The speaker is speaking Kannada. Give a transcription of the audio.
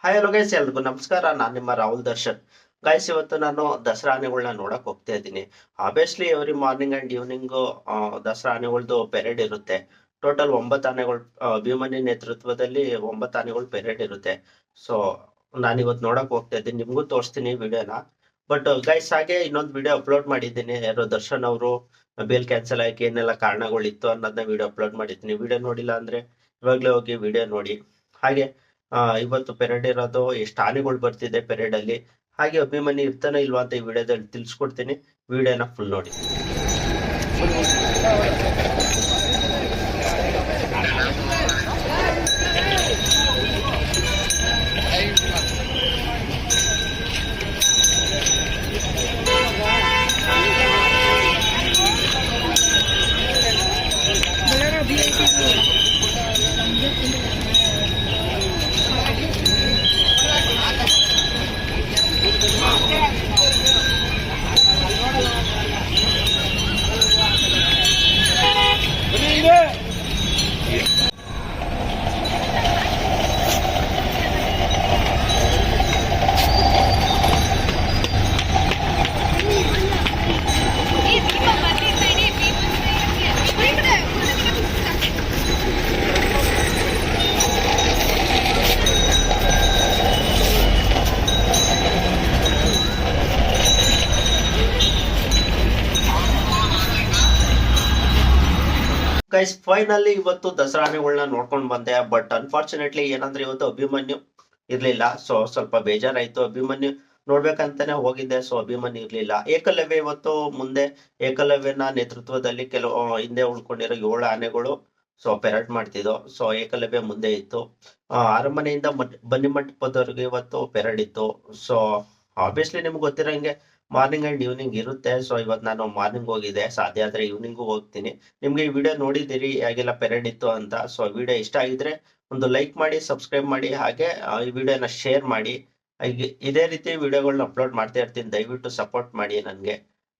ಹಾಯ್ ಹಲೋ ಗೈಸ್, ಎಲ್ರಿಗೂ ನಮಸ್ಕಾರ. ನಾನು ನಿಮ್ಮ ರಾಹುಲ್ ದರ್ಶನ್. ಗೈಸ್, ಇವತ್ತು ನಾನು ದಸರಾ ಆನೆಗಳನ್ನ ನೋಡಕ್ ಹೋಗ್ತಾ ಇದ್ದೀನಿ. Obviously every morning and evening Dasara ಆನೆಗಳ್ದು ಪೆರೇಡ್ ಇರುತ್ತೆ. ಟೋಟಲ್ 9 ಆನೆಗಳು, ಭೀಮನಿ ನೇತೃತ್ವದಲ್ಲಿ 9 ಆನೆಗಳು ಪೆರೇಡ್ ಇರುತ್ತೆ. ಸೊ ನಾನು ಇವತ್ತು ನೋಡಕ್ ಹೋಗ್ತಾ ಇದ್ದೀನಿ, ನಿಮ್ಗೂ ತೋರಿಸ್ತೀನಿ ವಿಡಿಯೋನ. ಬಟ್ ಗೈಸ್, ಹಾಗೆ ಇನ್ನೊಂದು ವಿಡಿಯೋ ಅಪ್ಲೋಡ್ ಮಾಡಿದ್ದೀನಿ. ಯಾರೋ ದರ್ಶನ್ ಅವರು ಬೇಲ್ ಕ್ಯಾನ್ಸಲ್ ಆಗಿ ಏನೆಲ್ಲ ಕಾರಣಗಳಿತ್ತು ಅನ್ನೋದನ್ನ ವಿಡಿಯೋ ಅಪ್ಲೋಡ್ ಮಾಡಿದ್ದೀನಿ. ವಿಡಿಯೋ ನೋಡಿಲ್ಲ ಅಂದ್ರೆ ಇವಾಗ್ಲೇ ಹೋಗಿ ವಿಡಿಯೋ ನೋಡಿ. ಹಾಗೆ ಇವತ್ತು ಪೆರೇಡ್ ಇರೋದು, ಎಷ್ಟು ಆನೆಗಳು ಬರ್ತಿದೆ ಪೆರೇಡ್ ಅಲ್ಲಿ, ಹಾಗೆ ಅಭಿಮನ್ಯು ಇರ್ತಾನೆ ಇಲ್ವಾ ಅಂತ ಈ ವಿಡಿಯೋದಲ್ಲಿ ತಿಳಿಸ್ಕೊಡ್ತೀನಿ. ವಿಡಿಯೋನ ಫುಲ್ ನೋಡಿ. ಗೈಸ್, ಫೈನಲಿ ಇವತ್ತು ದಸರಾ ಆನೆಗಳನ್ನ ನೋಡ್ಕೊಂಡು ಬಂದೆ. ಬಟ್ ಅನ್ಫಾರ್ಚುನೇಟ್ಲಿ ಏನಂದ್ರೆ ಇವತ್ತು ಅಭಿಮನ್ಯು ಇರ್ಲಿಲ್ಲ. ಸೊ ಸ್ವಲ್ಪ ಬೇಜಾರಾಯ್ತು. ಅಭಿಮನ್ಯು ನೋಡ್ಬೇಕಂತಾನೆ ಹೋಗಿದ್ದೆ, ಸೊ ಅಭಿಮನ್ಯು ಇರ್ಲಿಲ್ಲ. ಏಕಲವ್ಯ ಇವತ್ತು ಮುಂದೆ, ಏಕಲವ್ಯನ ನೇತೃತ್ವದಲ್ಲಿ ಕೆಲವು ಹಿಂದೆ ಉಳ್ಕೊಂಡಿರೋ 7 ಆನೆಗಳು ಸೊ ಪೆರೇಡ್ ಮಾಡ್ತಿದ್ವು. ಸೊ ಏಕಲವ್ಯ ಮುಂದೆ ಇತ್ತು. ಅರಮನೆಯಿಂದ ಬನ್ನಿ ಮಂಟಪದವರೆಗೆ ಇವತ್ತು ಪೆರೇಡ್ ಇತ್ತು. ಸೊ ಆಬ್ವಿಯಸ್ಲಿ ನಿಮ್ಗೆ ಗೊತ್ತಿರೋಂಗೆ ಮಾರ್ನಿಂಗ್ ಅಂಡ್ ಈವ್ನಿಂಗ್ ಇರುತ್ತೆ. ಸೊ ಇವತ್ತು ನಾನು ಮಾರ್ನಿಂಗ್ ಹೋಗಿದ್ದೆ, ಸಾಧ್ಯ ಆದ್ರೆ ಈವ್ನಿಂಗು ಹೋಗ್ತೀನಿ. ನಿಮ್ಗೆ ಈ ವಿಡಿಯೋ ನೋಡಿದಿರಿ ಹೇಗೆಲ್ಲ ಪೆರೇಡ್ ಇತ್ತು ಅಂತ. ಸೊ ವಿಡಿಯೋ ಇಷ್ಟ ಆಗಿದ್ರೆ ಒಂದು ಲೈಕ್ ಮಾಡಿ, ಸಬ್ಸ್ಕ್ರೈಬ್ ಮಾಡಿ, ಹಾಗೆ ಈ ವಿಡಿಯೋನ ಶೇರ್ ಮಾಡಿ. ಇದೇ ರೀತಿ ವಿಡಿಯೋಗಳನ್ನ ಅಪ್ಲೋಡ್ ಮಾಡ್ತಾ ಇರ್ತೀನಿ. ದಯವಿಟ್ಟು ಸಪೋರ್ಟ್ ಮಾಡಿ ನನಗೆ.